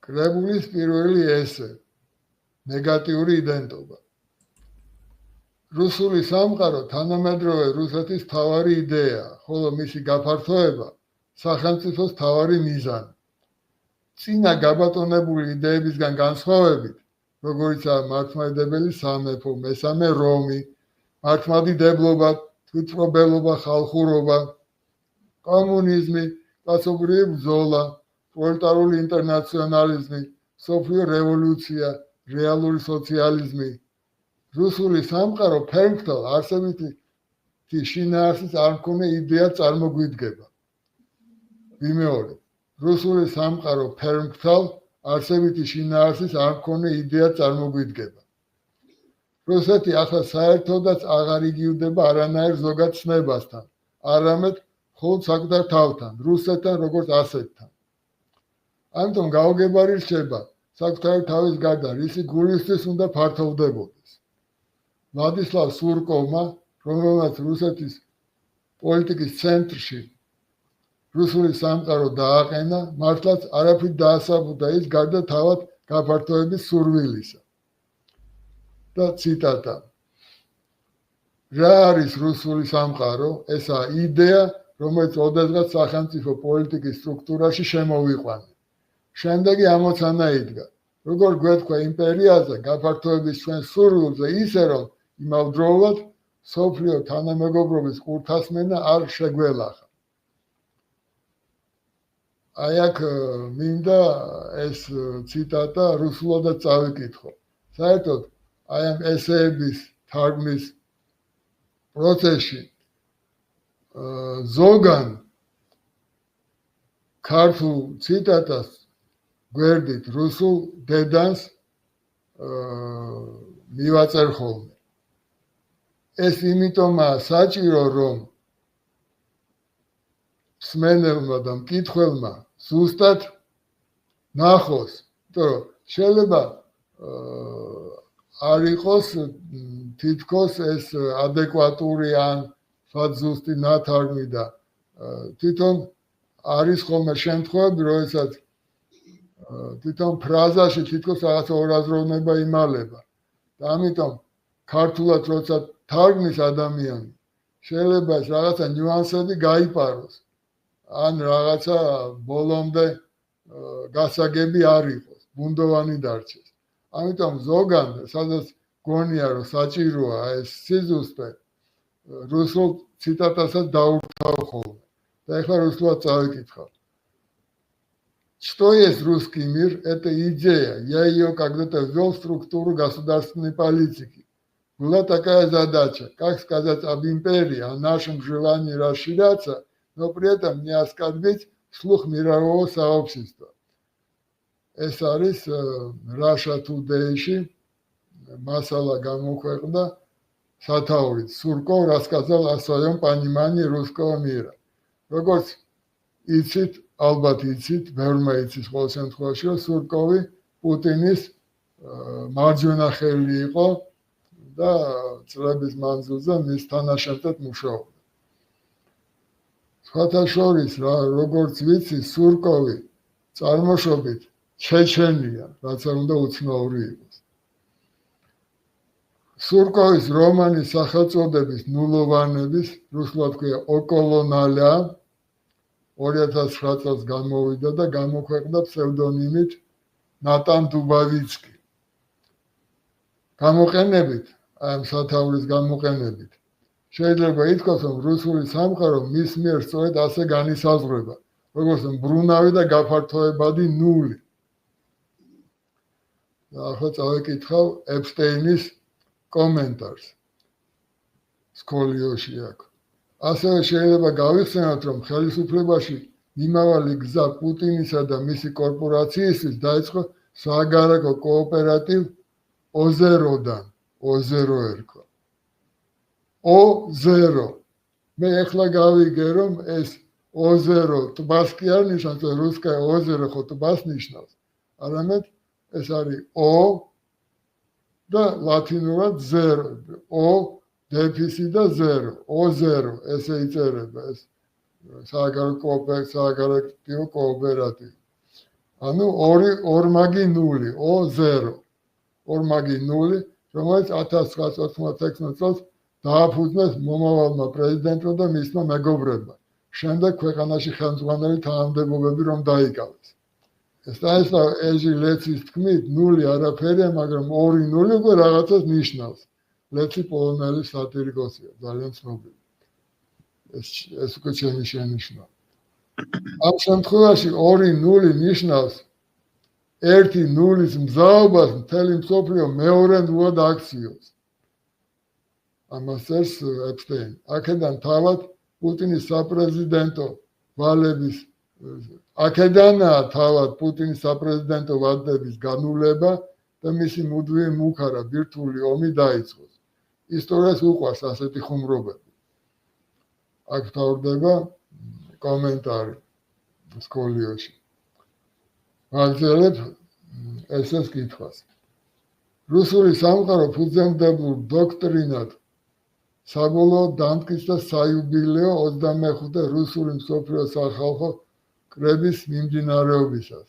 კრებულის პირველი ესე ნეგატიური იდენტობა. რუსული სამყარო თანამედროვე რუსეთის მთავარი იდეაა, ხოლო მისი გაფართოება სახელმწიფოს მთავარი მიზანი. წინა გაბატონებული იდეებისგან განსხვავებით, როგორიცაა მართლმადიდებელი სამეფო, მესამე რომი, მართლმადიდებლობა, თვითმფრობელობა, ხალხურობა, კომუნიზმი, კლასობრივი ბრძოლა, პროლეტარული ინტერნაციონალიზმი, მსოფლიო რევოლუცია, რეალური სოციალიზმი. რუსული სამყარო ფერმხტალ არსებითი შინაარსის არ მქონე იდეა წარმოგვიდგება. ვიმეორე, რუსული სამყარო ფერმხტალ არსებითი შინაარსის არ მქონე იდეა წარმოგვიდგება. რუსეთი ახლა საერთოდაც აღარ იგივდება არანაირ ზოგად ცნებასთან, არამედ მხოლოდ საკუთარ თავთან, რუსეთთან როგორც ასეთთან. ამიტომ გაუგებარი რჩება საკუთარი თავის გარდა რისი გულისთვის უნდა ფართოვდებოდეს. ვლადისლავ სურკოვმა, რომელმაც რუსეთის პოლიტიკის ცენტრში რუსული სამყარო დააყენა, მართლაც არაფრით დაასაბუთა ის გარდა თავად გაფართოების სურვილისა. და ციტატა. რა არის რუსული სამყარო? ესაა იდეა, რომელიც ოდესღაც სახელმწიფო პოლიტიკის სტრუქტურაში შემოვიყვანეთ. შემდეგი ამოცანა იდგა, როგორ გვეთქვა იმპერიაზე გაფართოების ჩვენ სურვილზე ისე, რომ იმავდროულად მსოფლიო თანამეგობრობის კურთასმენა არ შეგველახა. აი აქ მინდა ეს ციტატა რუსულადაც წავიკითხო. საერთოდ აი ამ ესეების თარგმნის პროცესში ზოგან ქართულ ციტატას გვერდით რუსულ დედანს მივაწერ ხოლმე. ეს იმიტომაა საჭირო, რომ მსმენელმა და მკითხველმა ზუსტად ნახოს, იმიტომ რომ შეიძლება არ იყოს თითქოს ეს ადეკვატური ან ზუსტი ნათარგმნი და თვითონ არის ხოლმე შემთხვევები, როდესაც თვითონ ფრაზაში თითქოს რაღაც ორაზროვნება იმალება. და ამიტომ ქართულად როცა თარგმნის ადამიანი, შეიძლება ეს რაღაცა ნიუანსები გაიპაროს. ან რაღაცა ბოლომდე გასაგები არ იყოს, ბუნდოვანი დარჩეს. ამიტომ ზოგან, სადაც გონია, რომ საჭიროა ეს სიზუსტე, რუსულ цитатаსაც დაურთავ ხოლმე. და ეხლა რუსულად წავიკითხავ. Что есть русский мир? Это идея. Я ее когда-то ввел в структуру государственной политики. Была такая задача, как сказать об империи, о нашем желании расширяться, но при этом не оскорбить слух мирового сообщества. ეს არის Russia Today-ში масала გამოქვეყნდა სათაურით. Сурков рассказал о своем понимании русского мира. Როგორც იცით, ალბათ იცით, ბევრმა იცის ყოველ შემთხვევაში, რომ სურკოვი პუტინის მარჯვენა ხელი იყო და წლების მანძილზე მის თანაშემწედ მუშაობდა. სხვათა შორის, როგორც ვიცი, სურკოვი წარმოშობით ჩეჩენია, რაც არ უნდა უცნაური იყოს. სურკოვის რომანის სახელწოდების ნულოვანების, რუსულად ქვია ოკოლონალა, 2009 წელს გამოვიდა და გამოქვეყნდა ფსევდონიმით ნატან დუბავიცკი. გამოყენებით, ამ სათაურის გამოყენებით, შეიძლება ითქვას, რომ რუსული სამყარო მის მიერ სწორედ ასე განისაზღვრება, როგორც მბრუნავი და გაფართოებადი ნული. და ახლა წავიკითხავ ეპსტეინის კომენტარს სკოლიოში აქ. ასევე შეიძლება გავიხსენოთ, რომ ხელისუფლებაში მიმავალი გზა პუტინისა და მისი კორპორაციისთვის დაიწყო სააგარაკო კოოპერატივ ოზეროდან, ოზერო ერქვა. ო0. მე ეხლა გავიგე, რომ ეს озеро ტბას კი არ ნიშნავს, რუსკაია озеро ხო ტბას ნიშნავს, არამედ ეს არის ო და ლათინურად ზერო, ო დეფისი და ზერო, озеро, ესე იწერება ეს სააგარაკო კოოპერატივი. ანუ ორმაგი 0, O0. ორმაგი 0, რომელიც 1996 წელს დააფუძნეს მომავალმა პრეზიდენტმა და მისმა მეგობრებმა. შემდეგ ქვეყანაში ხელმძღვანელი თანამდებობები რომ დაიკავეს. სტანისლავ ეჟი-ლეცის თქმით, 0 არაფერია, მაგრამ 2-0 უკვე რაღაცას ნიშნავს. ლეცი პოლონელი სატირიკოსია, ძალიან ცნობილი. ეს უკვე ჩემი შენიშვნა. ამ შემთხვევაში 2-0 ნიშნავს 1-0-ის მზაობას მთელი მსოფლიო მეორე ნულად აქციოს. ამას წერს ეპშტეინი. აქედან თავად პუტინის საპრეზიდენტო ვალების აქედანაა თავად პუტინის საპრეზიდენტო ვადების განულება და მისი მუდმივი მუქარა ბირთვული ომი დაიწყოს. ისტორიას უყვარს ასეთი ხუმრობები. აქ თავდება კომენტარი სკოლიოში. მაგზელებ ესეს კითხვას. რუსული სამყარო ფუძემდებულ დოქტრინად საბოლოოდ დამტკიცდა საიუბილეო 25 რუსული მსოფლიო სახალხო კრების მიმდინარეობისას.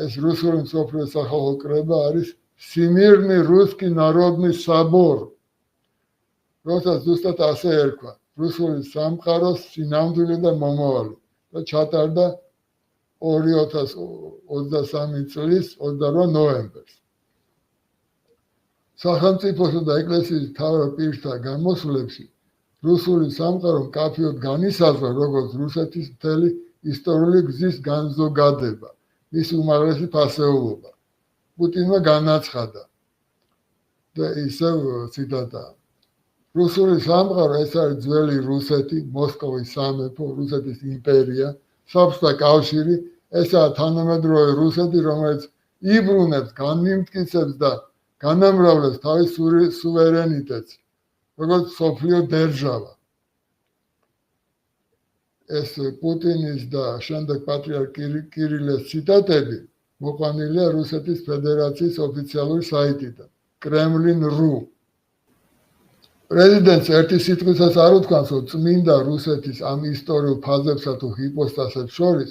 ეს რუსული მსოფლიო სახალხო კრება არის Всемирный русский народный собор. როცა ზუსტად ასე ერქვა, რუსული სამყაროს სინამდვილე და მომავალი და ჩატარდა 2023 წლის 28 ნოემბერს. სახელმწიფოსა და ეკლესიის მთავარ პირთა გამოსვლებში რუსული სამყარო მკაფიოდ განისაზღვრა როგორც რუსეთის მთელი ისტორიული გზის განზოგადება, მისი უმაღლესი ფასეულობა. პუტინმა განაცხადა და ისევ ციტატა. რუსული სამყარო ეს არის ძველი რუსეთი, მოსკოვის სამეფო, რუსეთის იმპერია, საბჭოთა კავშირი, ესაა თანამედროვე რუსეთი, რომელიც იბრუნებს, განიმტკიცებს და განამრავლებს თავის სუვერენიტეტს, როგორც მსოფლიო დერჟავა. ეს პუტინის და შემდეგ პატრიარქ კირილეს ციტატები მოყვანილია რუსეთის ფედერაციის ოფიციალური საიტიდან, kremlin.ru. პრეზიდენტს ერთი სიტყვისას არ უთქვამს, რომ წმინდა რუსეთის ამ ისტორიულ ფაზებსა თუ ჰიპოსტასებს შორის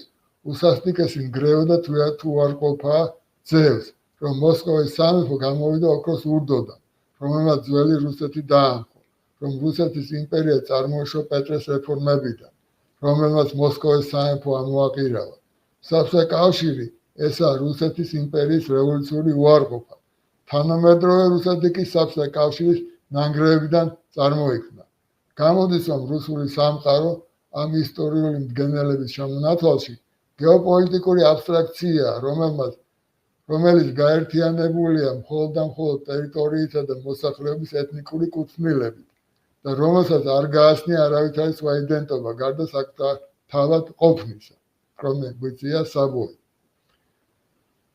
უსასტიკესი ნგრევა თუ უარყოფაა ძევს, რომ მოსკოვის სამეფო გამოვიდა ოქროს ურდოდან, რომელმაც ძველი რუსეთი დაამხო, რომ რუსეთის იმპერია წარმოიშვა პეტრეს რეფორმებიდან, რომელმაც მოსკოვის სამეფო ამოაყირავა. საბჭოთა კავშირი ესაა რუსეთის იმპერიის რევოლუციური უარყოფა. თანამედროვე რუსეთი კი საბჭოთა კავშირის ნანგრევებიდან წარმოიქმნა. გამოდის, რომ რუსული სამყარო ამ ისტორიული მდგენელების შემონათვალში გეოპოლიტიკური აბსტრაქციაა, რომელიც გაერთიანებულია მხოლოდ და მხოლოდ ტერიტორიისა და მოსახლეობის ეთნიკური კუთვნილებით და რომელსაც არ გააჩნია არავითარი სხვა იდენტობა გარდა თავად ყოფნისა, რომელიც გვიწია საბოი.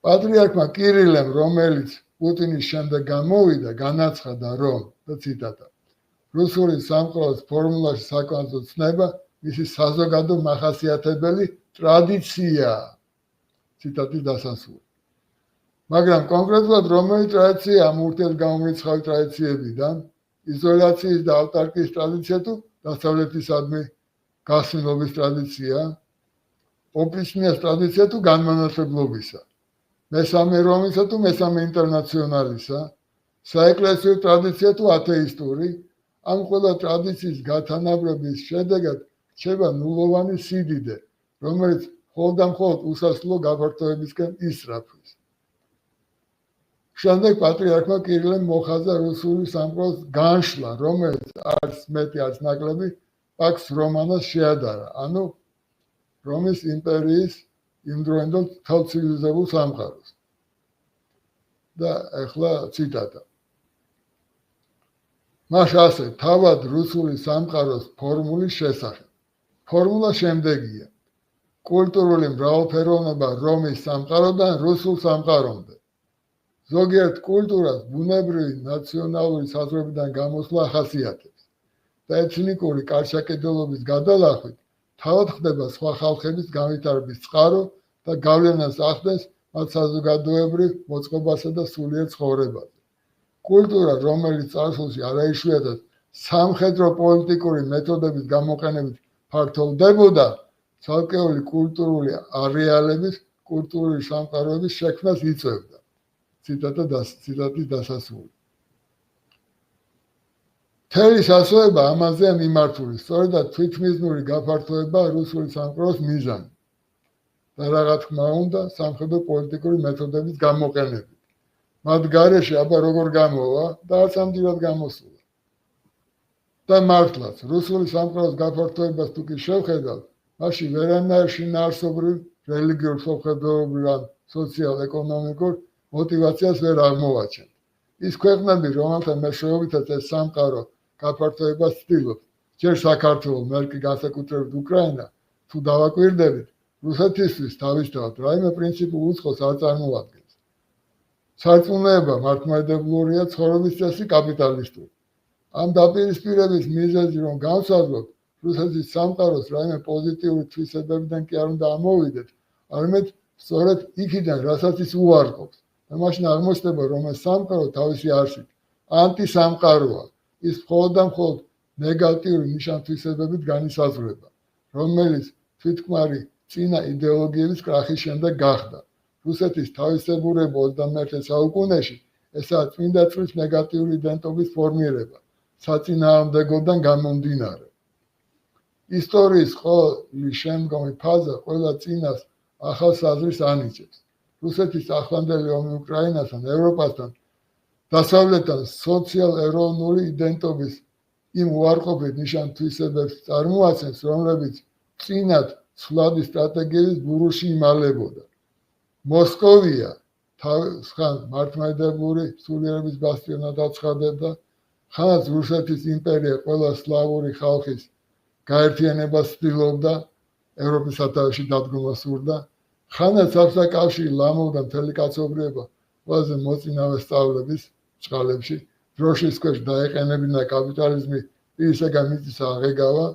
პატრიარქმა კირილემ, რომელიც პუტინის შემდეგ გამოვიდა, განაცხადა, რომ და ციტატა. რუსული სამყაროს ფორმულაში საკვანძო ცნება მისი საზოგადო მახასიათებელი ტრადიციაა. ციტატის დასასრული. მაგრამ კონკრეტულად რომელი ტრადიცია ამ ურთიერთგამომრიცხავი ტრადიციებიდან, იზოლაციის და ავტარკიის ტრადიცია თუ დასავლეთისადმი გასვლობის ტრადიცია, ოპისმიას ტრადიცია თუ განმანათლებლობისა, მესამე რომისა თუ მესამე ინტერნაციონალისა, საეკლესიო ტრადიცია თუ ათეისტური, ამ ყველა ტრადიციის გათანაბრების შედეგად რჩება ნულოვანი სიდიდე, რომელიც მხოლოდ და მხოლოდ უსასრულო გაფართოებისკენ ისრაფვის. შემდეგ პატრიარქმა კირილემ მოხაზა რუსული სამყაროს განშლა, რომელიც არც მეტი არც ნაკლები პაქს რომანას შეადარა, ანუ რომის იმპერიის იმდროინდელ თავცივილიზებულ სამყაროს. და ახლა ციტატა. მას ასე თავად რუსული სამყაროს ფორმულის შესახებ. ფორმულა შემდეგია. კულტურული მრავალფეროვნება რომის სამყაროდან რუსულ სამყარომდე. ზოგიერთ კულტურას ბუნებრივი ნაციონალური საზღვრებიდან გამოსვლა ახასიათებს და ეთნიკური კარშაკიდელობის გადალახვით თავად ხდება სხვა ხალხების განვითარების წყარო და გავლენას ახდენს მათ საზოგადოებრივ მოწყობასა და სულიერ ცხოვრებაზე. კულტურა, რომელიც წარსულში არაიშვიათად სამხედრო პოლიტიკური მეთოდების გამოყენებით ფართოვდებოდა, ცალკეული კულტურული არეალების კულტურული სამყაროების შექმნას იწევდა. ციტატის დასასრული. მთელი საზღვრება ამაზეა მიმართული, სწორედაც თვითმიზნური გაფართოება რუსული სამყაროს მიზანი და რა თქმა უნდა სამხედრო პოლიტიკური მეთოდების გამოყენებით. მათ გარეშე აბა როგორ გამოვა და არც ამდენად გამოსულა. და მართლაც რუსული სამყაროს გაფართოებას თუ კი შევხედავთ, მაშინ ვერანაირ შინაარსობრივ, რელიგიურ, სამხედროებრივ ან სოციალ-ეკონომიკურ მოტივაციას ვერ აღმოვაჩენთ. ის ქვეყნები, რომელთა მეშვეობითაც ეს სამყარო გაფართოებას ცდილობს, ჯერ საქართველო, მერკი განსაკუთრებით უკრაინა, თუ დავაკვირდებით, რუსეთისთვის თავისთავად რაიმე პრინციპულ უცხოს არ წარმოადგენს. სარწმუნოება მართლმადიდებლურია, ცხოვრების წესი კაპიტალისტური. ამ დაპირისპირების მიზეზი რომ განსაზღვროთ, რუსეთის სამყაროს რაიმე პოზიტიური თვისებებიდან კი არ უნდა ამოვიდეთ, არამედ სწორედ იქიდან, რასაც ის უარყოფს. და მაშინ აღმოჩნდება, რომ ეს სამყარო თავისი არსით ანტისამყაროა. ის მხოლოდ და მხოლოდ ნეგატიური ნიშან-თვისებებით განისაზღვრება, რომელიც თვითქმარი წინა იდეოლოგიების კრახის შემდეგ გახდა. რუსეთის თავისებურება 21 საუკუნეში ესაა წმინდა წრის ნეგატიური იდენტობის ფორმირება, საწინააღმდეგოდან გამომდინარე. ისტორიის ყოველი შემდგომი ფაზა ყველა წინას ახალ საზრს ანიჭებს. რუსეთის ახლანდელი ომი უკრაინასთან, ევროპასთან, დასავლეთთან სოციალ-ეროვნული იდენტობის იმ უარყოფით ნიშან-თვისებებს წარმოადგენს, რომლებიც წინათ ცვლადი სტრატეგიების ბურუში იმალებოდა. მოსკოვია ხან მართლმადიდებლური სულიერების ბასტიონად აცხადებდა, ხანაც რუსეთის იმპერია ყველა სლავური ხალხის გაერთიანებას ცდილობდა, ევროპის სათავეში დადგომა სურდა, ხანაც საბჭოთა ლამობდა მთელი კაცობრიობა ყველაზე მოწინავე სწავლების წყალებში, დროშის ქვეშ დაეყენებინა კაპიტალიზმი პირისაგან მიწის აღეგავა,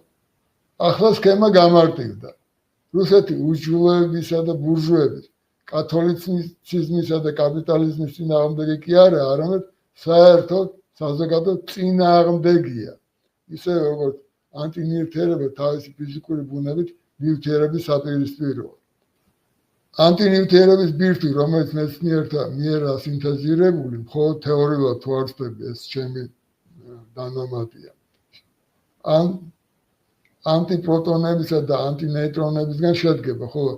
ახლა სქემა გამარტივდა. რუსეთი უჯულოებისა და ბურჟუების, კათოლიციზმისა და კაპიტალიზმის წინააღმდეგი კი არა, არამედ საერთოდ საზოგადო წინააღმდეგია. ისე როგორც ანტინივთიერება თავისი ფიზიკური ბუნებით ნივთიერების საპირისპიროა. ანტინივთიერების ბირთვი, რომელიც მეცნიერთა მიერაა სინთეზირებული, მხოლოდ თეორიულად თუ არ ვწდები, ეს ჩემი დანამატია. ანტიპროტონებისა და ანტინეიტრონებისგან შედგება, ხოლო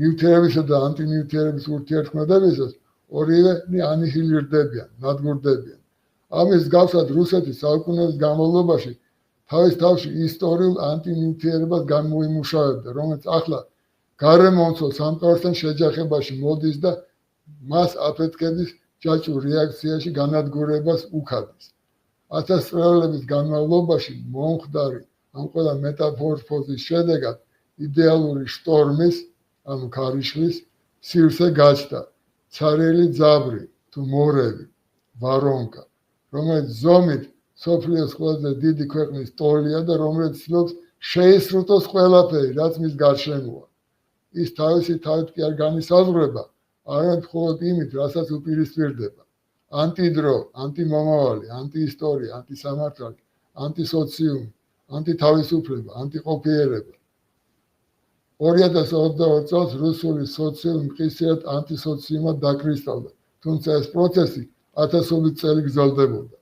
ნივთიერებისა და ანტინივთიერების ურთიერთქმედებისას ორივე ანიჰილირდებიან, ნადგურდებიან. ამის გასად რუსეთის საუკუნეების განმავლობაში თავის თავში ისტორიულ ანტინივთიერებას გამოიმუშავებდა, რომელიც ახლა გარემონცველ სამყაროსთან შეჯახებაში მოდის და მას აფეთქების ჯაჭვურ რეაქციაში განადგურებას უქადის. ათასწლეულების განმავლობაში მომხდარი ამ ყველა მეტამორფოზის შედეგად იდეალური შტორმის, ანუ ქარიშხლის სივრცე გაჩნდა ცარიელი ძაბრი თუ მორევი, ვარონკა, რომელიც ზომით მსოფლიოს ყველაზე დიდი ქვეყნის ტოლია და რომელიც ცდილობს შეისრულოს ყველაფერი, რაც მის გარშემოა. ის თავისი თავით კი არ განისაზღვრება, არამედ მხოლოდ იმით, რასაც უპირისპირდება. ანტიდრო, ანტიმომავალი, ანტიისტორია, ანტისამართალი, ანტისოციუმი, ანტითავისუფლება, ანტიყოფიერება. 2022 წელს რუსული სოციუმი მყისიერად ანტისოციუმად დაკრისტალდა, თუმცა ეს პროცესი ათასობით წელი გრძელდებოდა.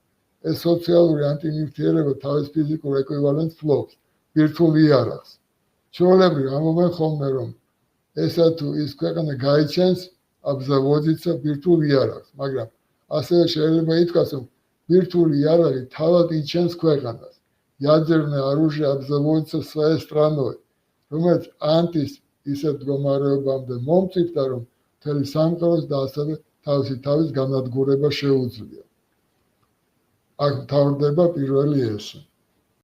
ეს სოციალური ანტინივთიერება თავის ფიზიკურ ეკვივალენტს ფლობს, ბირთვულ იარაღს. ჩვეულებრივ ამბობენ ხოლმე, რომ ესა თუ ის ქვეყანა გაიჩენს აბზავოდიცა ბირთვულ იარაღს, მაგრამ ასევე შეიძლება ითქვას, რომ ბირთვული იარაღი თავად იჩენს ქვეყანას. ядерное оружие обзаводится своей страной, რომელიც ანტის ისეთ მდგომარეობამდე მომწიფდა, რომ მთელი სამყაროს და ასევე თავის განადგურება შეუძლია. აქ მთავრდება პირველი ესე.